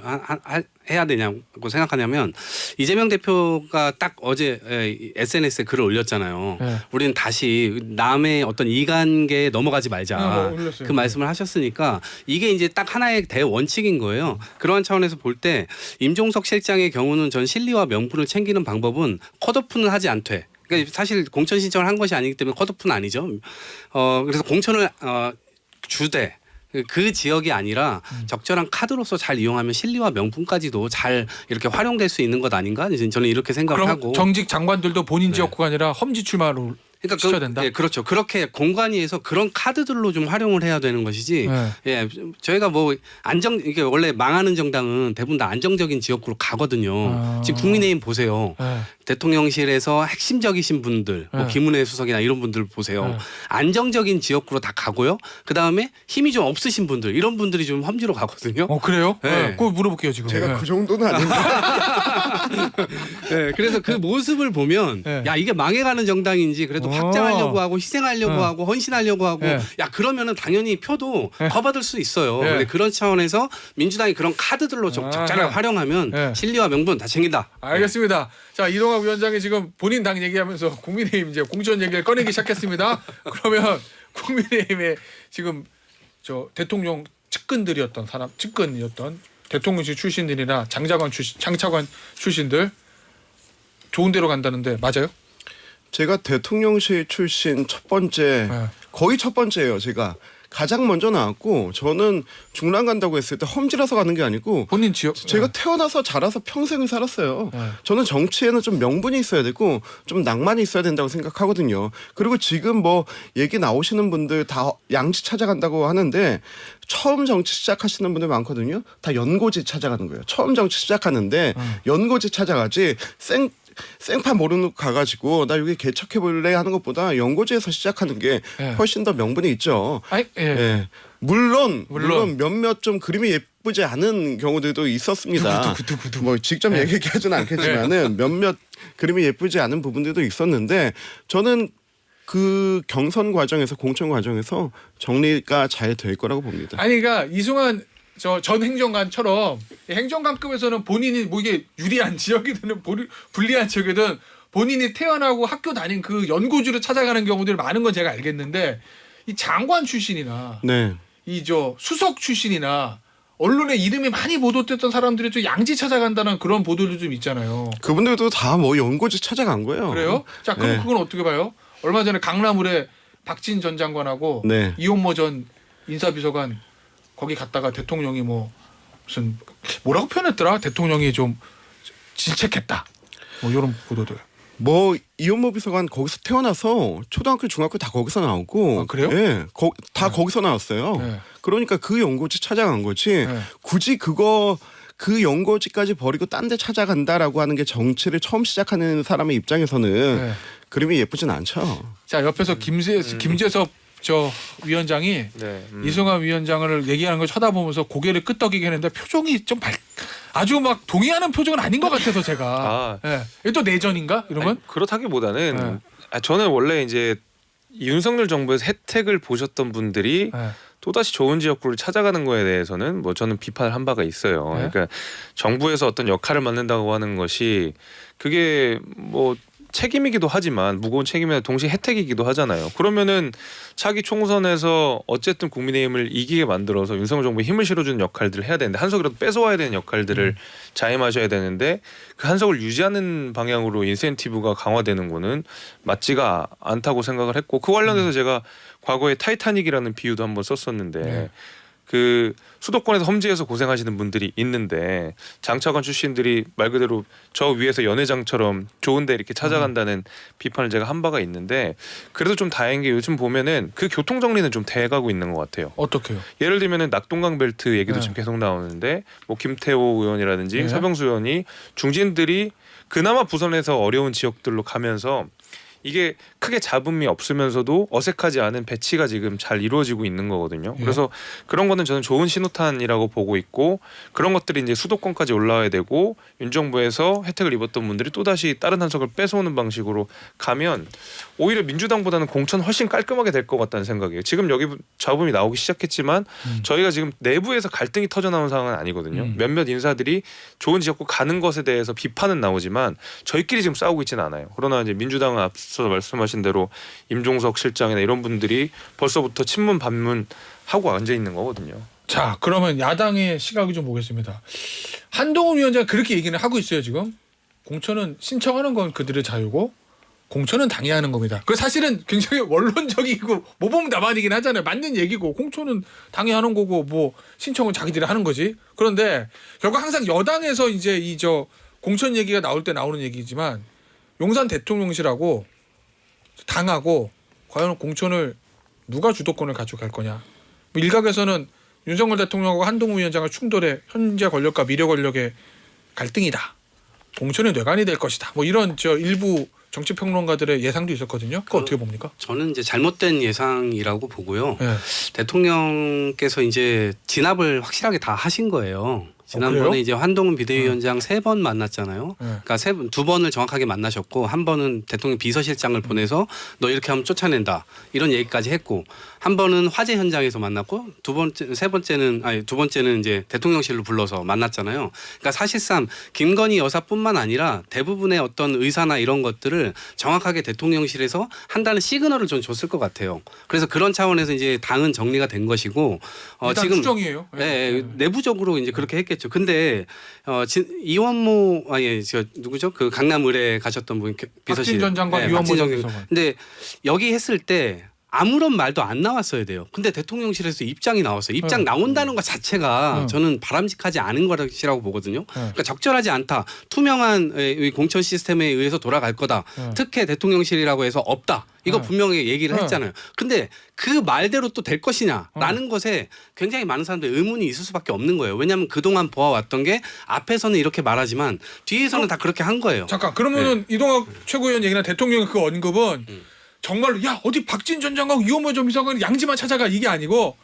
해야 되냐고 생각하냐면 이재명 대표가 딱 어제 SNS에 글을 올렸잖아요. 우리는 다시 남의 어떤 이관계에 넘어가지 말자. 그 말씀을 하셨으니까 이게 이제 딱 하나의 대원칙인 거예요. 그러한 차원에서 볼 때 임종석 실장의 경우는 전 실리와 명분을 챙기는 방법은 컷오프는 하지 않되 그러니까 사실 공천 신청을 한 것이 아니기 때문에 컷오프는 아니죠. 그래서 공천을 주되 그 지역이 아니라 적절한 카드로서 잘 이용하면 실리와 명분까지도 잘 이렇게 활용될 수 있는 것 아닌가? 저는 이렇게 생각을 그럼 하고 정직 장관들도 본인 지역구가 아니라 험지 출마로 시켜야 된다. 예, 그렇죠. 그렇게 공관위에서 그런 카드들로 좀 활용을 해야 되는 것이지. 예, 저희가 뭐 이게 원래 망하는 정당은 대부분 다 안정적인 지역구로 가거든요. 지금 국민의힘 보세요. 대통령실에서 핵심적이신 분들, 뭐 김은혜 수석이나 이런 분들 보세요. 안정적인 지역구로 다 가고요. 그 다음에 힘이 좀 없으신 분들, 이런 분들이 좀 험지로 가거든요. 그래요? 네. 그거 물어볼게요 지금. 제가 그 정도는 아닌데. 네, 그래서 그 모습을 보면 야 이게 망해가는 정당인지 그래도 확장하려고 하고 희생하려고 하고 헌신하려고 하고 야 그러면은 당연히 표도 더 받을 수 있어요. 근데 그런 차원에서 민주당이 그런 카드들로 적절하게 활용하면 실리와 명분 다 챙긴다. 알겠습니다. 자 이동학 위원장이 지금 본인 당 얘기하면서 국민의힘 이제 공천 얘기를 꺼내기 시작했습니다. 그러면 국민의힘의 지금 저 대통령 측근들이었던 사람, 측근이었던 대통령실 출신들이나 장차관 출신들 좋은 데로 간다는데 맞아요? 제가 대통령실 출신 첫 번째 거의 첫 번째예요. 제가 가장 먼저 나왔고 저는 중랑 간다고 했을 때 험지라서 가는 게 아니고 본인 지역 제가 태어나서 자라서 평생을 살았어요. 저는 정치에는 좀 명분이 있어야 되고 좀 낭만이 있어야 된다고 생각하거든요. 그리고 지금 뭐 얘기 나오시는 분들 다 양지 찾아간다고 하는데 처음 정치 시작하시는 분들 많거든요. 다 연고지 찾아가는 거예요. 처음 정치 시작하는데 연고지 찾아가지 생판 모르는 가가지고 나 여기 개척해볼래 하는 것보다 연고지에서 시작하는 게 훨씬 더 명분이 있죠. 예. 물론 몇몇 좀 그림이 예쁘지 않은 경우들도 있었습니다. 뭐 직접 얘기하지는 않겠지만은 몇몇 그림이 예쁘지 않은 부분들도 있었는데 저는 그 경선 과정에서 공천 과정에서 정리가 잘 될 거라고 봅니다. 아니 그러니까 이승환 전 행정관처럼 행정관급에서는 본인이 뭐 이게 유리한 지역이든 불리한 지역이든 본인이 태어나고 학교 다닌 그 연고지를 찾아가는 경우들이 많은 건 제가 알겠는데 이 장관 출신이나 이 수석 출신이나 언론에 이름이 많이 보도됐던 사람들이 좀 양지 찾아간다는 그런 보도도 좀 있잖아요. 그분들도 다 뭐 연고지 찾아간 거예요. 그래요? 자 그럼 그건 어떻게 봐요? 얼마 전에 강남을에 박진 전 장관하고 이용모 전 인사비서관 거기 갔다가 대통령이 뭐 무슨 뭐라고 표현했더라? 대통령이 좀 질책했다. 뭐 이런 보도들. 뭐 이용모 비서관 거기서 태어나서 초등학교, 중학교 다 거기서 나오고. 그래요? 예, 다 거기서 나왔어요. 그러니까 그 연고지 찾아간 거지. 굳이 그 연고지까지 버리고 딴 데 찾아간다라고 하는 게 정치를 처음 시작하는 사람의 입장에서는 그림이 예쁘진 않죠. 자 옆에서 김재섭 위원장이 이승환 위원장을 얘기하는 걸 쳐다보면서 고개를 끄덕이게 했는데 표정이 좀 아주 막 동의하는 표정은 아닌 것 같아서 제가 이게 또 내전인가 이러면? 아니, 그렇다기보다는 저는 원래 이제 윤석열 정부에서 혜택을 보셨던 분들이 또다시 좋은 지역구를 찾아가는 거에 대해서는 뭐 저는 비판을 한 바가 있어요. 그러니까 정부에서 어떤 역할을 맡는다고 하는 것이 그게 뭐 책임이기도 하지만 무거운 책임이나 동시에 혜택이기도 하잖아요. 그러면은 차기 총선에서 어쨌든 국민의힘을 이기게 만들어서 윤석열 정부에 힘을 실어주는 역할들을 해야 되는데 한석이라도 뺏어와야 되는 역할들을 자임하셔야 되는데 그 한석을 유지하는 방향으로 인센티브가 강화되는 거는 맞지가 않다고 생각을 했고 그 관련해서 제가 과거에 타이타닉이라는 비유도 한번 썼었는데 그 수도권에서 험지에서 고생하시는 분들이 있는데 장차관 출신들이 말 그대로 저 위에서 연회장처럼 좋은데 이렇게 찾아간다는 비판을 제가 한 바가 있는데 그래도 좀 다행인 게 요즘 보면은 그 교통 정리는 좀 돼가고 있는 것 같아요. 어떻게요? 예를 들면은 낙동강 벨트 얘기도 지금 계속 나오는데 뭐 김태호 의원이라든지 서병수 의원이 중진들이 그나마 부선에서 어려운 지역들로 가면서 이게 크게 잡음이 없으면서도 어색하지 않은 배치가 지금 잘 이루어지고 있는 거거든요. 예. 그래서 그런 거는 저는 좋은 신호탄이라고 보고 있고 그런 것들이 이제 수도권까지 올라와야 되고 윤 정부에서 혜택을 입었던 분들이 또다시 다른 한석을 뺏어오는 방식으로 가면 오히려 민주당보다는 공천 훨씬 깔끔하게 될 것 같다는 생각이에요. 지금 여기 잡음이 나오기 시작했지만 저희가 지금 내부에서 갈등이 터져나온 상황은 아니거든요. 몇몇 인사들이 좋은 지역구 가는 것에 대해서 비판은 나오지만 저희끼리 지금 싸우고 있지는 않아요. 그러나 이제 민주당은 앞서 말씀하신 대로 임종석 실장이나 이런 분들이 벌써부터 친문 반문 하고 앉아 있는 거거든요. 자, 그러면 야당의 시각을 좀 보겠습니다. 한동훈 위원장 그렇게 얘기는 하고 있어요 지금. 공천은 신청하는 건 그들의 자유고 공천은 당이 하는 겁니다. 그 사실은 굉장히 원론적이고 모범 답안이긴 하잖아요. 맞는 얘기고 공천은 당이 하는 거고 뭐 신청은 자기들이 하는 거지. 그런데 결국 항상 여당에서 이제 이 공천 얘기가 나올 때 나오는 얘기지만 용산 대통령실하고 당하고 과연 공천을 누가 주도권을 가져갈 거냐. 뭐 일각에서는 윤석열 대통령하고 한동훈 위원장의 충돌에 현재 권력과 미래 권력의 갈등이다. 공천의 뇌관이 될 것이다. 뭐 이런 일부 정치평론가들의 예상도 있었거든요. 그거 어떻게 봅니까? 저는 이제 잘못된 예상이라고 보고요. 네. 대통령께서 이제 진압을 확실하게 다 하신 거예요. 지난번에 그래요? 이제 한동훈 비대위원장 3번 만났잖아요. 네. 그러니까 2번을 정확하게 만나셨고 한 번은 대통령 비서실장을 보내서 너 이렇게 하면 쫓아낸다 이런 얘기까지 했고 한 번은 화재 현장에서 만났고 두 번째는 이제 대통령실로 불러서 만났잖아요. 그러니까 사실상 김건희 여사뿐만 아니라 대부분의 어떤 의사나 이런 것들을 정확하게 대통령실에서 한다는 시그널을 좀 줬을 것 같아요. 그래서 그런 차원에서 이제 당은 정리가 된 것이고 일단 지금 수정이에요. 네, 내부적으로 이제 그렇게 했겠죠. 근데 이원모 누구죠? 그 강남 의뢰 가셨던 분 비서실 박진 전 장관, 이원모 박진 전 전 비서관. 근데 여기 했을 때 아무런 말도 안 나왔어야 돼요. 근데 대통령실에서 입장이 나왔어요. 입장 나온다는 것 자체가 저는 바람직하지 않은 것이라고 보거든요. 그러니까 적절하지 않다. 투명한 공천 시스템에 의해서 돌아갈 거다. 특혜 대통령실이라고 해서 없다. 이거 분명히 얘기를 했잖아요. 근데 그 말대로 또 될 것이냐라는 것에 굉장히 많은 사람들이 의문이 있을 수밖에 없는 거예요. 왜냐하면 그동안 보아왔던 게 앞에서는 이렇게 말하지만 뒤에서는 다 그렇게 한 거예요. 잠깐 그러면은 이동학 최고위원 얘기나 대통령의 그 언급은 정말로 야 어디 박진 전 장관 이원모 전 비서관 양지만 찾아가 이게 아니고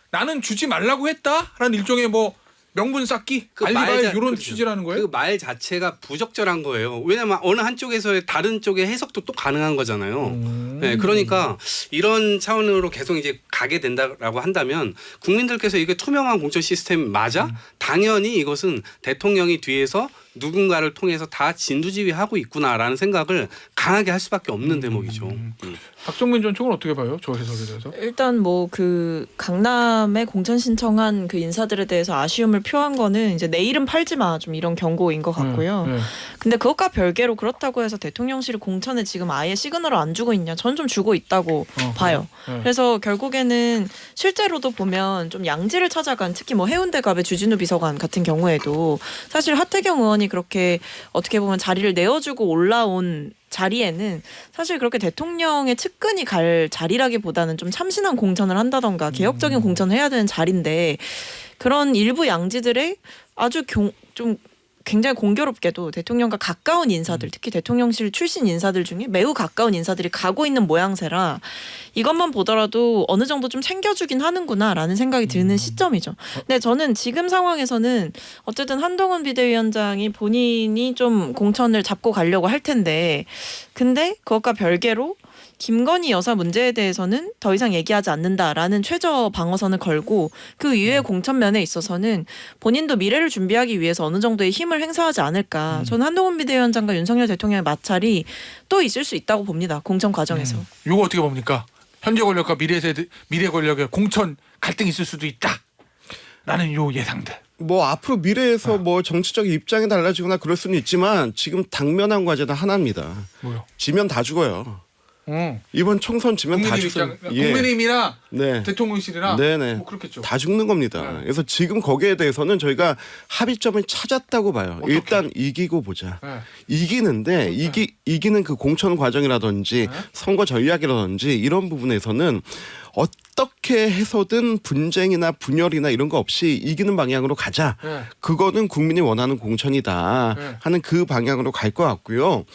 나는 주지 말라고 했다라는 일종의 뭐 명분 쌓기 알리바이 이런 그렇죠. 취지라는 거예요? 그 말 자체가 부적절한 거예요. 왜냐하면 어느 한쪽에서의 다른 쪽의 해석도 또 가능한 거잖아요. 네, 그러니까 이런 차원으로 계속 이제 가게 된다라고 한다면 국민들께서 이게 투명한 공천 시스템 맞아? 당연히 이것은 대통령이 뒤에서 누군가를 통해서 다 진두지휘하고 있구나라는 생각을 강하게 할 수밖에 없는 대목이죠. 박정민 전 총은 어떻게 봐요? 저 해석에 대해서? 일단 뭐 그 강남에 공천 신청한 그 인사들에 대해서 아쉬움을 표한 거는 이제 내 이름 팔지 마 좀 이런 경고인 것 같고요. 근데 그것과 별개로 그렇다고 해서 대통령실이 공천에 지금 아예 시그널을 안 주고 있냐? 저는 좀 주고 있다고 봐요. 그래서 결국에는 실제로도 보면 좀 양지를 찾아간 특히 뭐 해운대갑의 주진우 비서관 같은 경우에도 사실 하태경 의원이 그렇게 어떻게 보면 자리를 내어주고 올라온 자리에는 사실 그렇게 대통령의 측근이 갈 자리라기보다는 좀 참신한 공천을 한다던가 개혁적인 공천을 해야 되는 자리인데 그런 일부 양지들의 아주 좀 굉장히 공교롭게도 대통령과 가까운 인사들 특히 대통령실 출신 인사들 중에 매우 가까운 인사들이 가고 있는 모양새라 이것만 보더라도 어느 정도 좀 챙겨주긴 하는구나라는 생각이 드는 시점이죠. 근데 저는 지금 상황에서는 어쨌든 한동훈 비대위원장이 본인이 좀 공천을 잡고 가려고 할 텐데 근데 그것과 별개로 김건희 여사 문제에 대해서는 더 이상 얘기하지 않는다라는 최저 방어선을 걸고 그 이후의 공천면에 있어서는 본인도 미래를 준비하기 위해서 어느 정도의 힘을 행사하지 않을까. 저는 한동훈 비대위원장과 윤석열 대통령의 마찰이 또 있을 수 있다고 봅니다. 공천 과정에서. 이거 어떻게 봅니까? 현재 권력과 미래 권력의 공천 갈등이 있을 수도 있다. 라는 요 예상들. 뭐 앞으로 미래에서 뭐 정치적 입장이 달라지거나 그럴 수는 있지만 지금 당면한 과제는 하나입니다. 뭐요? 지면 다 죽어요. 이번 총선 지면 다 죽어요. 국민의힘이나 네. 대통령실이나 네네. 뭐 그렇겠죠. 다 죽는 겁니다. 네. 그래서 지금 거기에 대해서는 저희가 합의점을 찾았다고 봐요. 어떻게? 일단 이기고 보자. 네. 이기는데 이기는 그 공천 과정이라든지 선거 전략이라든지 이런 부분에서는 어떻게 해서든 분쟁이나 분열이나 이런 거 없이 이기는 방향으로 가자. 그거는 국민이 원하는 공천이다 네. 하는 그 방향으로 갈 것 같고요.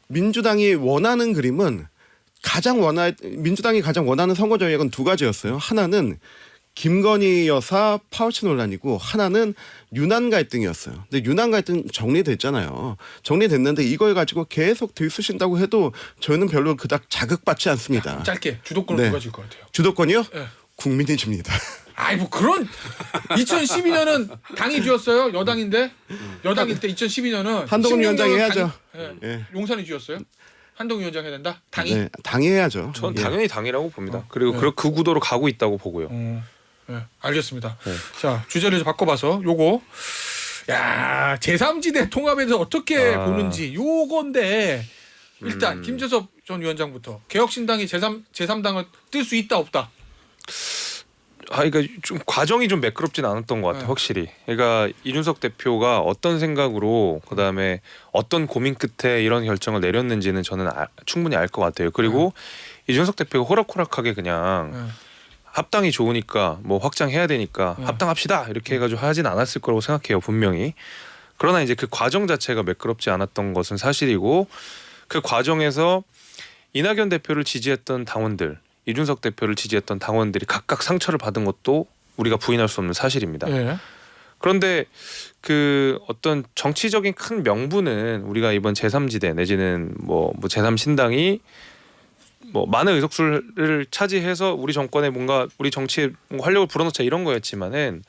민주당이 원하는 그림은 민주당이 가장 원하는 선거 전략은 두 가지였어요. 하나는 김건희 여사 파우치 논란이고 하나는 윤한 갈등이었어요. 근데 윤한 갈등 정리됐잖아요. 정리됐는데 이걸 가지고 계속 들쑤신다고 해도 저는 별로 그닥 자극받지 않습니다. 짧게 주도권을 네. 누가 질 것 같아요? 주도권이요? 네. 국민이 줍니다. 아이 뭐 그런 2012년은 당이 쥐었어요. 여당인데 여당일 때 2012년은 한동훈 위원장이 해야죠. 예. 용산이 쥐었어요. 한동훈 위원장 해야 된다. 당이. 네, 당이 해야죠. 전 예. 당연히 당이라고 봅니다. 그리고 네. 그 구도로 가고 있다고 보고요. 네, 알겠습니다. 네. 자 주제를 좀 바꿔봐서 요거 야 제3지대 통합에 대해서 어떻게 보는지 요건데 일단 김재섭 전 위원장부터 개혁신당이 제3당을 뜰 수 있다 없다. 그러니까 좀 과정이 좀 매끄럽진 않았던 것 같아요. 네. 확실히. 그러니까 이준석 대표가 어떤 생각으로 그다음에 어떤 고민 끝에 이런 결정을 내렸는지는 저는 충분히 알 것 같아요. 그리고 이준석 대표가 호락호락하게 그냥 네. 합당이 좋으니까 뭐 확장해야 되니까 네. 합당합시다 이렇게 해가지고 하진 않았을 거라고 생각해요. 분명히. 그러나 이제 그 과정 자체가 매끄럽지 않았던 것은 사실이고 그 과정에서 이낙연 대표를 지지했던 당원들, 이준석 대표를 지지했던 당원들이 각각 상처를 받은 것도 우리가 부인할 수 없는 사실입니다. 예. 그런데 그 어떤 정치적인 큰 명분은 우리가 이번 제3지대 내지는 뭐 제3신당이 뭐 많은 의석수를 차지해서 우리 정권에 뭔가 우리 정치에 뭔가 활력을 불어넣자 이런 거였지만은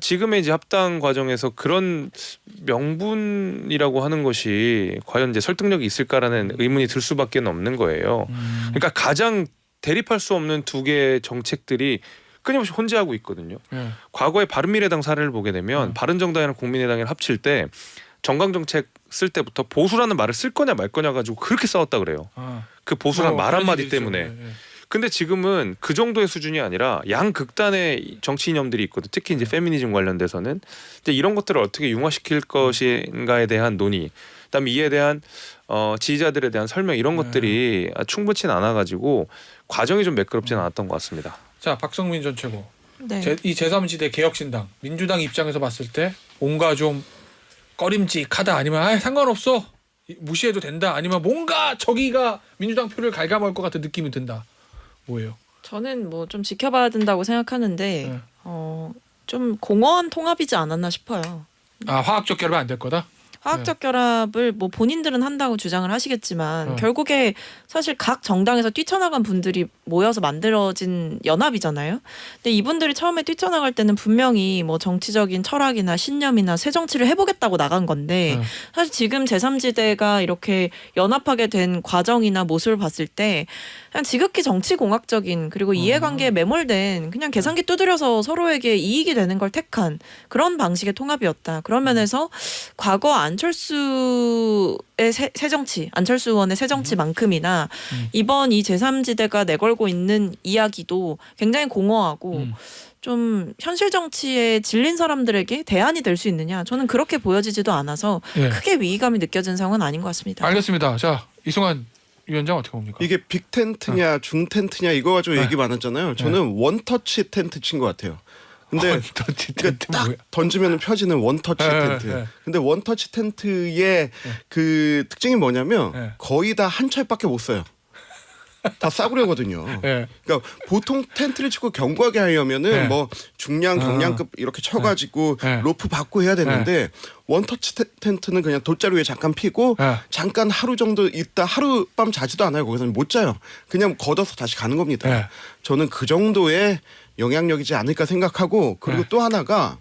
지금의 이제 합당 과정에서 그런 명분이라고 하는 것이 과연 이제 설득력이 있을까라는 의문이 들 수밖에 없는 거예요. 그러니까 가장 대립할 수 없는 두 개의 정책들이 끊임없이 혼재하고 있거든요. 예. 과거에 바른미래당 사례를 보게 되면 바른정당이랑 국민의당을 합칠 때 정강정책 쓸 때부터 보수라는 말을 쓸 거냐 말 거냐 가지고 그렇게 싸웠다 그래요. 그 보수란 말 한마디 때문에. 예. 근데 지금은 그 정도의 수준이 아니라 양극단의 정치 이념들이 있거든. 특히 이제 페미니즘 관련돼서는 이제 이런 것들을 어떻게 융화시킬 것인가에 대한 논의, 그다음에 이에 대한 지지자들에 대한 설명 이런 것들이 충분치는 않아가지고 과정이 좀 매끄럽지는 않았던 것 같습니다. 자 박성민 전 최고. 네. 이 제3지대 개혁신당 민주당 입장에서 봤을 때 뭔가 좀 꺼림직하다 아니면 상관없어 무시해도 된다 아니면 뭔가 저기가 민주당 표를 갉아먹을 것 같은 느낌이 든다. 뭐예요? 저는 뭐 좀 지켜봐야 된다고 생각하는데 네. 좀 공허한 통합이지 않았나 싶어요. 아 화학적 결합 안 될 거다. 화학적 결합을 뭐 본인들은 한다고 주장을 하시겠지만 결국에 사실 각 정당에서 뛰쳐나간 분들이 모여서 만들어진 연합이잖아요. 근데 이분들이 처음에 뛰쳐나갈 때는 분명히 뭐 정치적인 철학이나 신념이나 새 정치를 해보겠다고 나간 건데 사실 지금 제3지대가 이렇게 연합하게 된 과정이나 모습을 봤을 때 그냥 지극히 정치공학적인 그리고 이해관계에 매몰된 그냥 계산기 두드려서 서로에게 이익이 되는 걸 택한 그런 방식의 통합이었다. 그런 면에서 과거 안철수의 새정치, 안철수 의원의 새정치만큼이나 이번 이 제3지대가 내걸고 있는 이야기도 굉장히 공허하고 좀 현실 정치에 질린 사람들에게 대안이 될 수 있느냐 저는 그렇게 보여지지도 않아서 예. 크게 위기감이 느껴진 상황은 아닌 것 같습니다. 알겠습니다. 자 이승환 위원장 어떻게 봅니까? 이게 빅 텐트냐 중 텐트냐 이거 가지고 얘기 많았잖아요. 저는 원터치 텐트 친 것 같아요. 근데 원터치 그러니까 텐트 딱 뭐야? 던지면 펴지는 원터치 텐트. 근데 원터치 텐트의 그 특징이 뭐냐면 거의 다 한 철밖에 못 써요. 다 싸구려거든요. 예. 그러니까 보통 텐트를 치고 견고하게 하려면은 네. 뭐 중량, 경량급 이렇게 쳐가지고 네. 로프 받고 해야 되는데 원터치 텐트는 그냥 돗자리 위에 잠깐 피고 네. 잠깐 하루 정도 있다 하룻밤 자지도 않아요. 거기서는 못 자요. 그냥 걷어서 다시 가는 겁니다. 네. 저는 그 정도의 영향력이지 않을까 생각하고 그리고 네. 또 하나가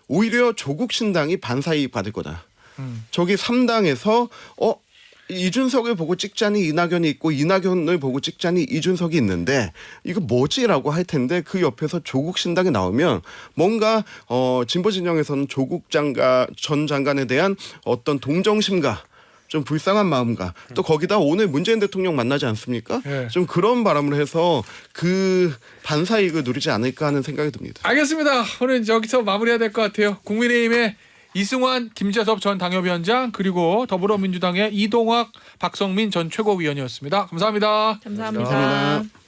오히려 조국 신당이 반사이익 받을 거다. 저기 3당에서 이준석을 보고 찍자니 이낙연이 있고 이낙연을 보고 찍자니 이준석이 있는데 이거 뭐지라고 할 텐데 그 옆에서 조국 신당이 나오면 뭔가 진보 진영에서는 조국 전 장관에 대한 어떤 동정심과 좀 불쌍한 마음과 또 거기다 오늘 문재인 대통령 만나지 않습니까? 네. 좀 그런 바람을 해서 그 반사이익을 누리지 않을까 하는 생각이 듭니다. 알겠습니다. 오늘 여기서 마무리해야 될 것 같아요. 국민의힘의 이승환, 김재섭 전 당협위원장 그리고 더불어민주당의 이동학, 박성민 전 최고위원이었습니다. 감사합니다. 감사합니다. 감사합니다.